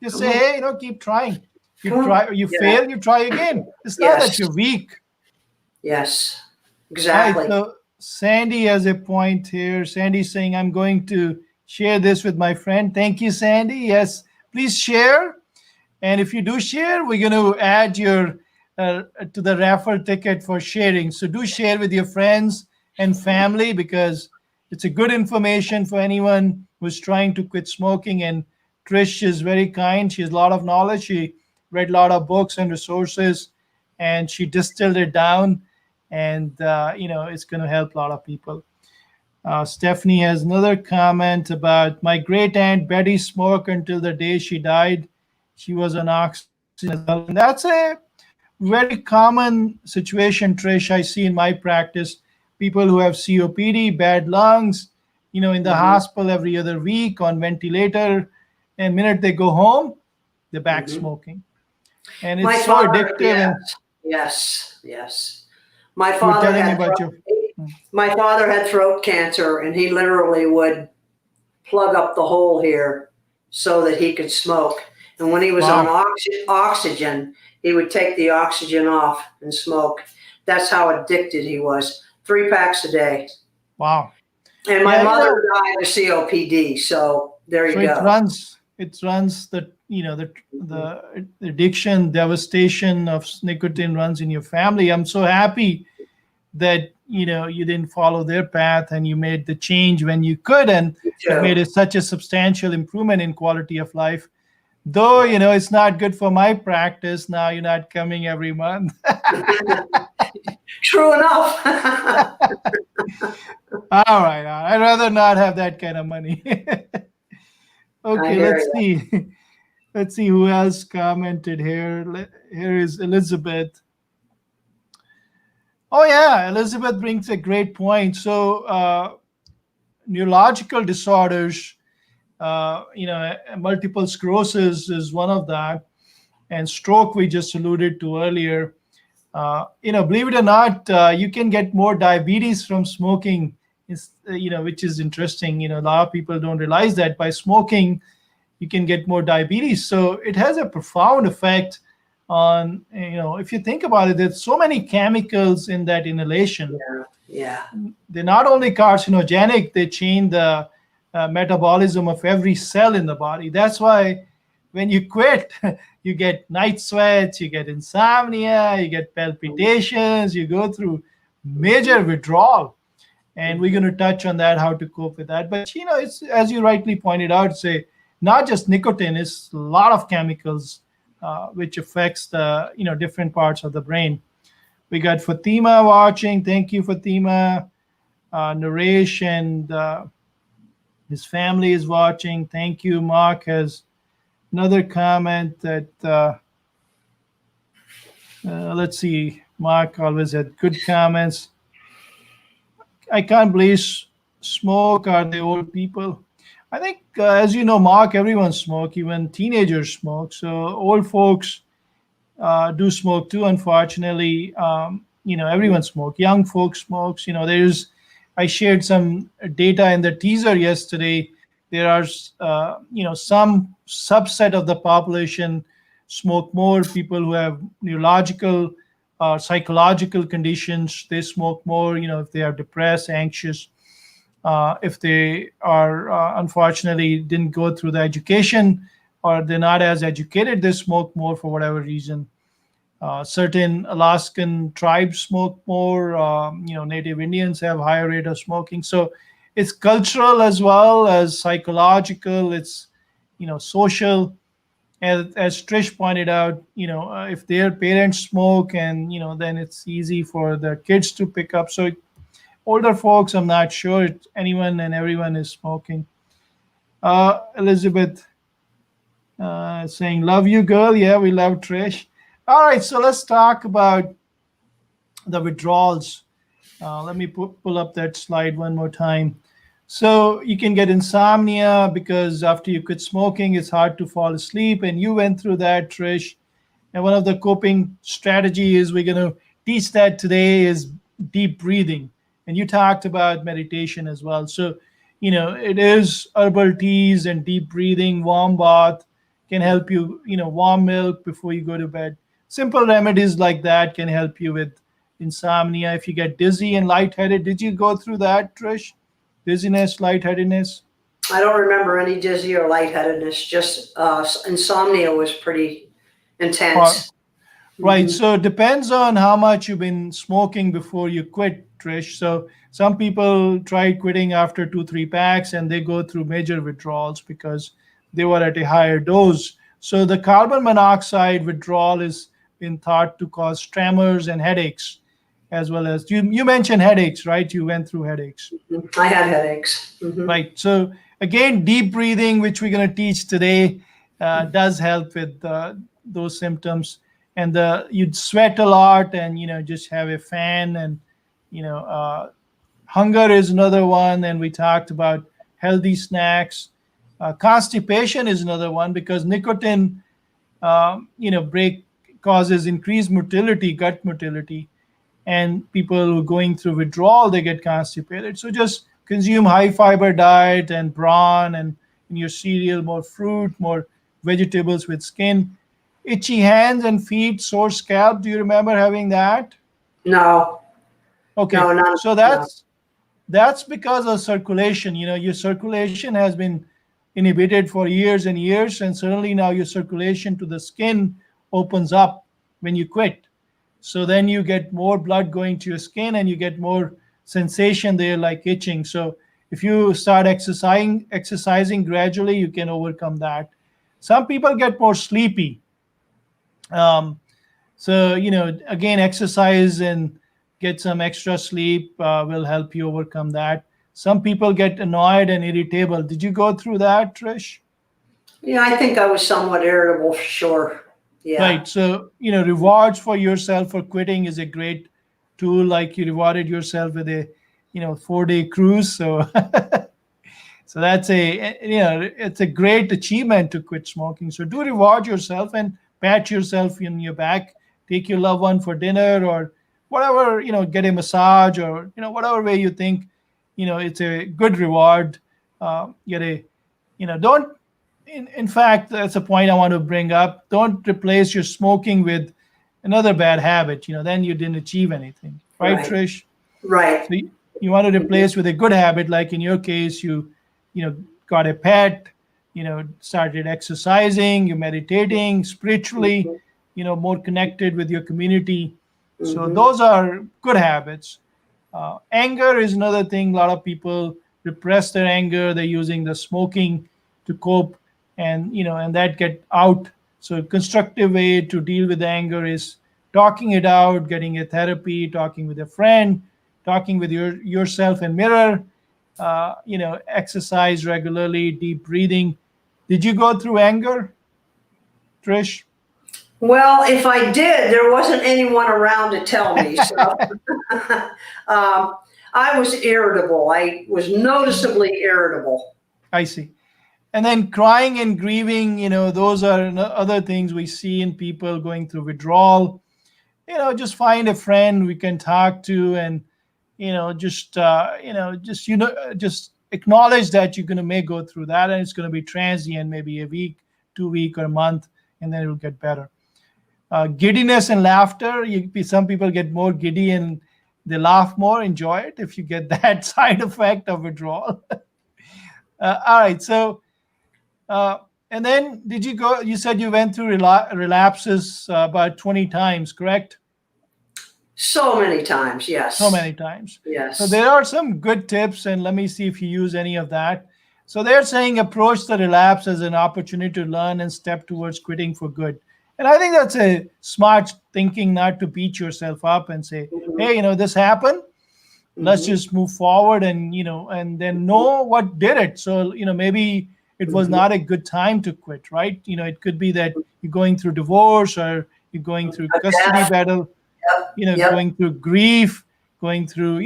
just Come say, on. hey, keep trying. You Come on. try, you Yeah. fail, you try again. It's not that Yes. you're weak. Yes. All right, Exactly. so Sandy has a point here. Sandy's saying, I'm going to share this with my friend. Thank you, Sandy. Yes, please share. And if you do share, we're going to add your to the raffle ticket for sharing. So do share with your friends and family because it's a good information for anyone who's trying to quit smoking. And Trish is very kind. She has a lot of knowledge. She read a lot of books and resources, and she distilled it down. And it's going to help a lot of people. Stephanie has another comment about my great aunt Betty smoked until the day she died. She was on oxygen as well. And that's a very common situation, Trish, I see in my practice. People who have COPD, bad lungs, in the Hmm. hospital every other week on ventilator. And minute they go home, they're back Hmm. smoking. And My it's so father, addictive. yes, And yes, yes. My you were father telling me had about throat, your. my father had throat cancer, and he literally would plug up the hole here so that he could smoke. And when he was on Wow. oxygen, he would take the oxygen off and smoke. That's how addicted he was. 3 packs a day. Wow. And my Yeah, mother died of COPD. So there so you it go. runs the addiction devastation of nicotine runs in your family. I'm so happy that you didn't follow their path and you made the change when you could, and Me it too. made such a substantial improvement in quality of life. Though Yeah. it's not good for my practice now. You're not coming every month. True enough. All right, I'd rather not have that kind of money. I Okay, hear let's you. see. Let's see who else commented here. Here is Elizabeth. Oh yeah, Elizabeth brings a great point. So neurological disorders, multiple sclerosis is one of that, and stroke we just alluded to earlier. Believe it or not, you can get more diabetes from smoking. Which is interesting. A lot of people don't realize that by smoking, you can get more diabetes. So it has a profound effect on, if you think about it, there's so many chemicals in that inhalation. Yeah. Yeah. They're not only carcinogenic, they change the metabolism of every cell in the body. That's why when you quit, you get night sweats, you get insomnia, you get palpitations, you go through major withdrawal. And we're going to touch on that, how to cope with that. But it's, as you rightly pointed out, say not just nicotine, it's a lot of chemicals which affects the different parts of the brain. We got Fatima watching. Thank you, Fatima. Naresh and his family is watching. Thank you. Mark has another comment that let's see. Mark always had good comments. I can't believe smoke are the old people. I think, as you know, Mark, everyone smoke, even teenagers smoke. So old folks, do smoke too. Unfortunately, everyone smoke. Young folks smokes. I shared some data in the teaser yesterday. There are, some subset of the population smoke more. People who have neurological or psychological conditions, they smoke more. If they are depressed, anxious, if they are unfortunately didn't go through the education or they're not as educated, they smoke more for whatever reason. Certain Alaskan tribes smoke more. Native Indians have higher rate of smoking. So it's cultural as well as psychological. It's social. As Trish pointed out, if their parents smoke, and then it's easy for the kids to pick up. So older folks, I'm not sure anyone and everyone is smoking. Elizabeth saying, "Love you, girl." Yeah, we love Trish. All right, so let's talk about the withdrawals. Let me pull up that slide one more time. So you can get insomnia because after you quit smoking, it's hard to fall asleep. And you went through that, Trish. And one of the coping strategies we're going to teach that today is deep breathing. And you talked about meditation as well. So, it is herbal teas and deep breathing, warm bath can help you, warm milk before you go to bed. Simple remedies like that can help you with insomnia. If you get dizzy and lightheaded, did you go through that, Trish? Dizziness, lightheadedness? I don't remember any dizzy or lightheadedness. Just insomnia was pretty Or intense. Right. Hmm. So it depends on how much you've been smoking before you quit, Trish. So some people try quitting after 2, 3 packs and they go through major withdrawals because they were at a higher dose. So the carbon monoxide withdrawal is been thought to cause tremors and headaches, as well as you mentioned headaches, right? You went through headaches. I had headaches. Hmm. Right. So again, deep breathing, which we're going to teach today, does help with those symptoms. And you'd sweat a lot, and just have a fan, and you know, hunger is another one. And we talked about healthy snacks. Constipation is another one because nicotine, break causes increased motility, gut motility, and people who are going through withdrawal, they get constipated. So just consume high fiber diet and brawn, and in your cereal more fruit, more vegetables with skin. Itchy hands and feet, sore scalp, do you remember having that? No, Okay, no, not so no. that's because of circulation. Your circulation has been inhibited for years and years, and suddenly now your circulation to the skin opens up when you quit. So then you get more blood going to your skin, and you get more sensation there like itching. So if you start exercising gradually, you can overcome that. Some people get more sleepy. Um, so, again, exercise and get some extra sleep will help you overcome that. Some people get annoyed and irritable. Did you go through that, Trish? Yeah, I think I was somewhat irritable for sure. Yeah. Right. So, rewards for yourself for quitting is a great tool. Like you rewarded yourself with a, 4-day cruise. So, so that's it's a great achievement to quit smoking. So do reward yourself and pat yourself in your back. Take your loved one for dinner or whatever, get a massage or, whatever way you think, it's a good reward. Get a, don't, in fact, that's a point I want to bring up. Don't replace your smoking with another bad habit. Then you didn't achieve anything. Right, Right. Trish? Right. So you want to Mhm. replace with a good habit, like in your case, you know, got a pet, started exercising, you're meditating spiritually, Mhm. more connected with your community. So Mhm. those are good habits. Anger is another thing. A lot of people repress their anger. They're using the smoking to cope, and and that get out. So a constructive way to deal with anger is talking it out, getting a therapy, talking with a friend, talking with yourself in mirror. Exercise regularly, deep breathing. Did you go through anger, Trish? Well, if I did, there wasn't anyone around to tell me. So I was irritable. I was noticeably irritable. I see. And then crying and grieving, those are other things we see in people going through withdrawal. Just find a friend we can talk to, and just acknowledge that you're going to may go through that, and it's going to be transient, maybe a week, 2 week, or a month, and then it'll get better. Giddiness and laughter. Some people get more giddy and they laugh more. Enjoy it if you get that side effect of withdrawal. All right. So, uh, and then did you go? You said you went through relapses about 20 times, correct? So many times, So yes. many times. So Yes. there are some good tips, and let me see if you use any of that. So they're saying approach the relapse as an opportunity to learn and step towards quitting for good. And I think that's a smart thinking, not to beat yourself up and say, Hmm. hey, this happened. Let's Hmm. just move forward, and and then know what did it. So maybe it was Hmm. not a good time to quit, right? It could be that you're going through divorce, or you're going through A custody death. battle, Yep. Yep. going through grief, going through,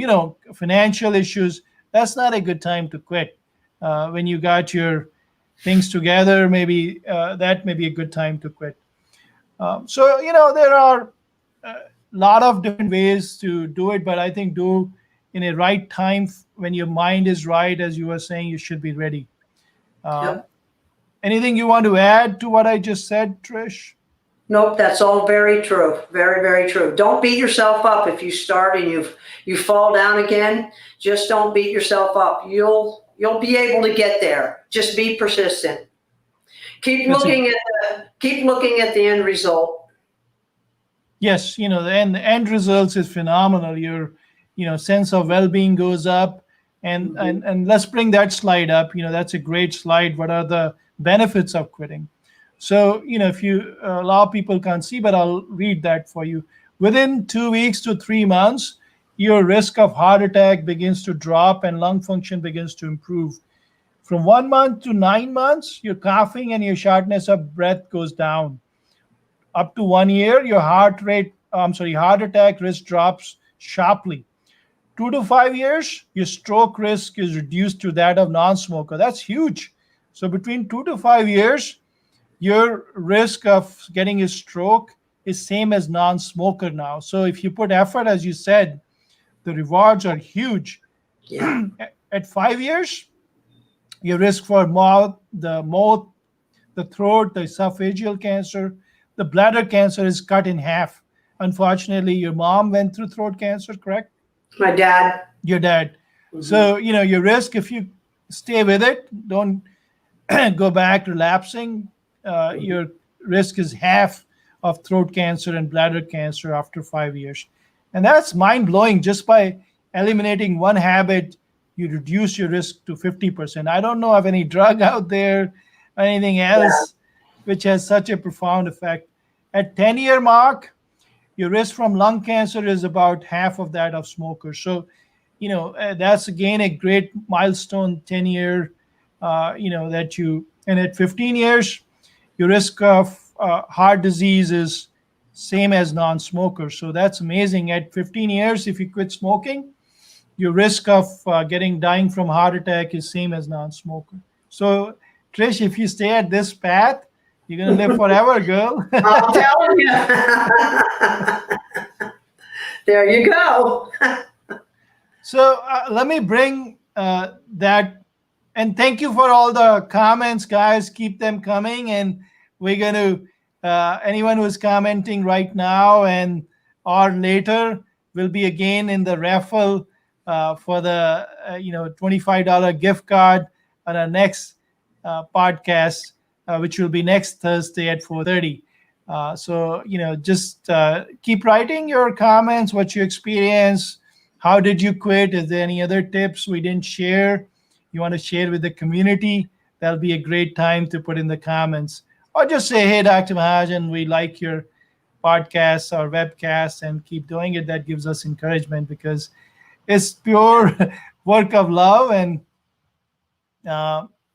financial issues. That's not a good time to quit. When you got your things together, maybe that may be a good time to quit. So, there are a lot of different ways to do it, but I think do in a right time when your mind is right, as you were saying, you should be ready. Um, Yep. Anything you want to add to what I just said, Trish? Nope, that's all very true. Very, very true. Don't beat yourself up if you start and you fall down again. Just don't beat yourself up. You'll be able to get there. Just be persistent. Keep That's a looking at keep looking at the end result. Yes, the end results is phenomenal. Your, sense of well-being goes up, and Hmm. and let's bring that slide up. That's a great slide. What are the benefits of quitting? So, if you a lot of people can't see, but I'll read that for you. Within 2 weeks to 3 months, your risk of heart attack begins to drop and lung function begins to improve. From 1 month to 9 months, your coughing and your shortness of breath goes down. Up to 1 year, your heart attack risk drops sharply. 2 to 5 years, your stroke risk is reduced to that of non-smoker. That's huge. So between 2 to 5 years, your risk of getting a stroke is same as non-smoker now. So if you put effort, as you said, the rewards are huge. Yeah. At 5 years, your risk for mouth, the throat, the esophageal cancer, the bladder cancer is cut in half. Unfortunately, your mom went through throat cancer, correct? My dad. Your dad. Hmm. So, your risk, if you stay with it, don't go back relapsing, your risk is half of throat cancer and bladder cancer after 5 years. And that's mind blowing. Just by eliminating one habit, you reduce your risk to 50%. I don't know of any drug out there or anything Yeah. else which has such a profound effect. At 10-year mark, your risk from lung cancer is about half of that of smokers. So, that's again a great milestone, 10-year, that and at 15 years, your risk of heart disease is same as non-smokers. So that's amazing. At 15 years, if you quit smoking, your risk of dying from heart attack is same as non-smoker. So, Trish, if you stay at this path, you're gonna live forever, girl. I'm telling you. There you go. So let me bring that, and thank you for all the comments, guys. Keep them coming, and we're going to anyone who's commenting right now and or later will be again in the raffle for the $25 gift card on our next podcast, which will be next Thursday at 4:30. So just keep writing your comments, what you experience, how did you quit? Is there any other tips we didn't share? You want to share with the community? That'll be a great time to put in the comments. Or just say, hey, Dr. Mahajan, we like your podcasts or webcasts and keep doing it. That gives us encouragement because it's pure work of love. And,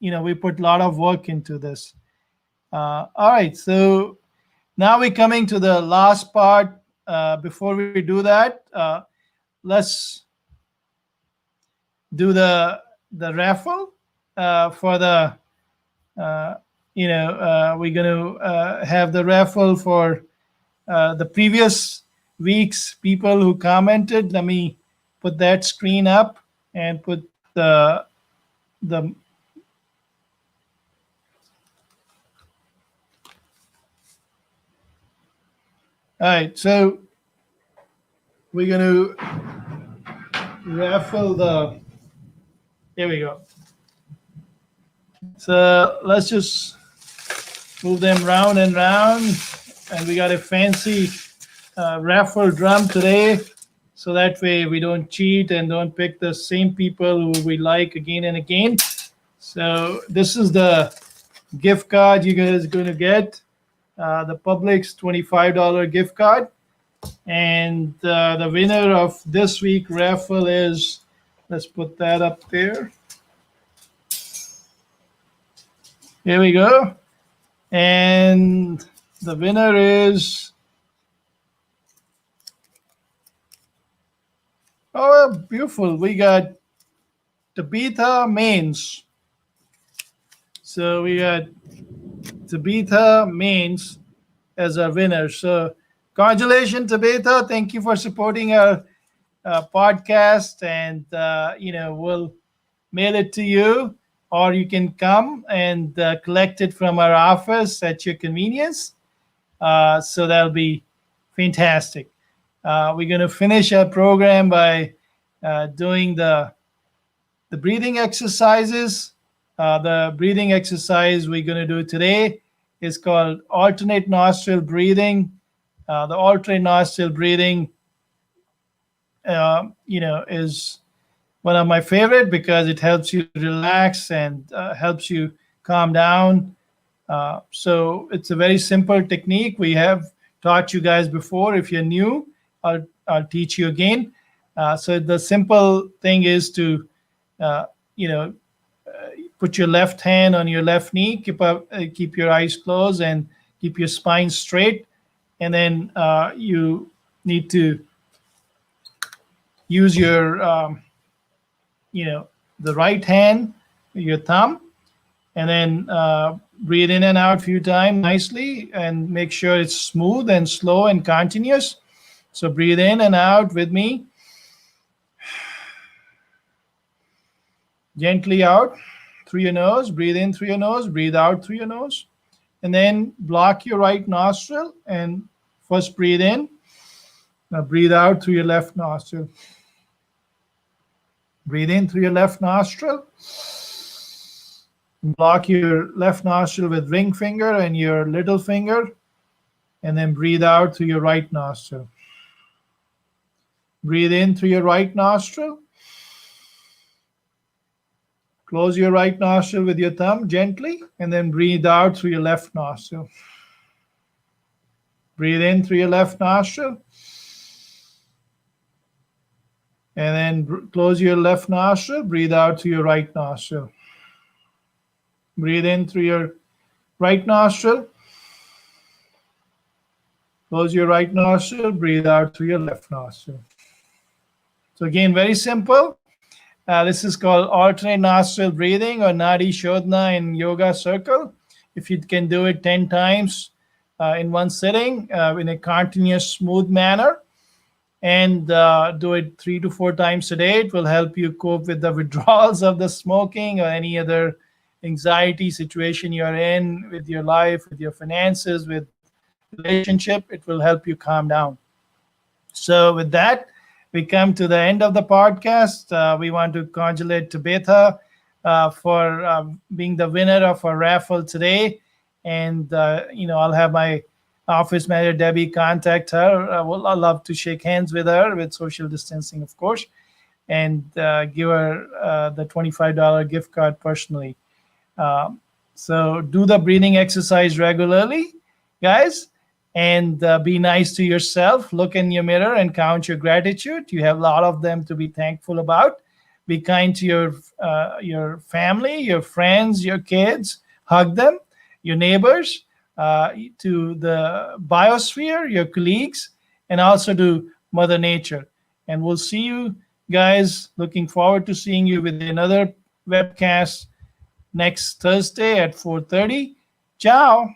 we put a lot of work into this. All right. So now we're coming to the last part. Before we do that, let's do the raffle for the uh, we're going to have the raffle for the previous week's people who commented. Let me put that screen up and put the all right. So we're going to raffle the. Here we go. So let's just move them round and round, and we got a fancy raffle drum today, so that way we don't cheat and don't pick the same people who we like again and again. So this is the gift card you guys are going to get, the Publix $25 gift card. And the winner of this week raffle is, let's put that up there. Here we go. And the winner is, oh, beautiful. We got Tabitha Mains. So we got Tabitha Mains as our winner. So congratulations, Tabitha. Thank you for supporting our podcast. And, we'll mail it to you, or you can come and collect it from our office at your convenience. So that'll be fantastic. We're going to finish our program by doing the breathing exercises. The breathing exercise we're going to do today is called alternate nostril breathing. The alternate nostril breathing, is one of my favorite because it helps you relax and helps you calm down. So it's a very simple technique. We have taught you guys before. If you're new, I'll teach you again. So the simple thing is to, put your left hand on your left knee, keep your eyes closed, and keep your spine straight. And then you need to use your, the right hand, your thumb, and then breathe in and out a few times nicely, and make sure it's smooth and slow and continuous. So breathe in and out with me. Gently out through your nose. Breathe in through your nose. Breathe out through your nose. And then block your right nostril and first breathe in. Now breathe out through your left nostril. Breathe in through your left nostril. Block your left nostril with ring finger and your little finger. And then breathe out through your right nostril. Breathe in through your right nostril. Close your right nostril with your thumb gently, and then breathe out through your left nostril. Breathe in through your left nostril. And then close your left nostril. Breathe out through your right nostril. Breathe in through your right nostril. Close your right nostril. Breathe out through your left nostril. So again, very simple. This is called alternate nostril breathing, or Nadi Shodhana in yoga circle. If you can do it 10 times in one sitting in a continuous, smooth manner, and do it 3 to 4 times a day, it will help you cope with the withdrawals of the smoking or any other anxiety situation you're in with your life, with your finances, with relationship. It will help you calm down. So with that, we come to the end of the podcast. We want to congratulate Tabitha for being the winner of our raffle today. And, I'll have my office manager, Debbie, contact her. I'd love to shake hands with her, with social distancing, of course, and give her the $25 gift card personally. So do the breathing exercise regularly, guys. And be nice to yourself. Look in your mirror and count your gratitude. You have a lot of them to be thankful about. Be kind to your family, your friends, your kids. Hug them, your neighbors, to the biosphere, your colleagues, and also to Mother Nature. And we'll see you guys. Looking forward to seeing you with another webcast next Thursday at 4:30. Ciao.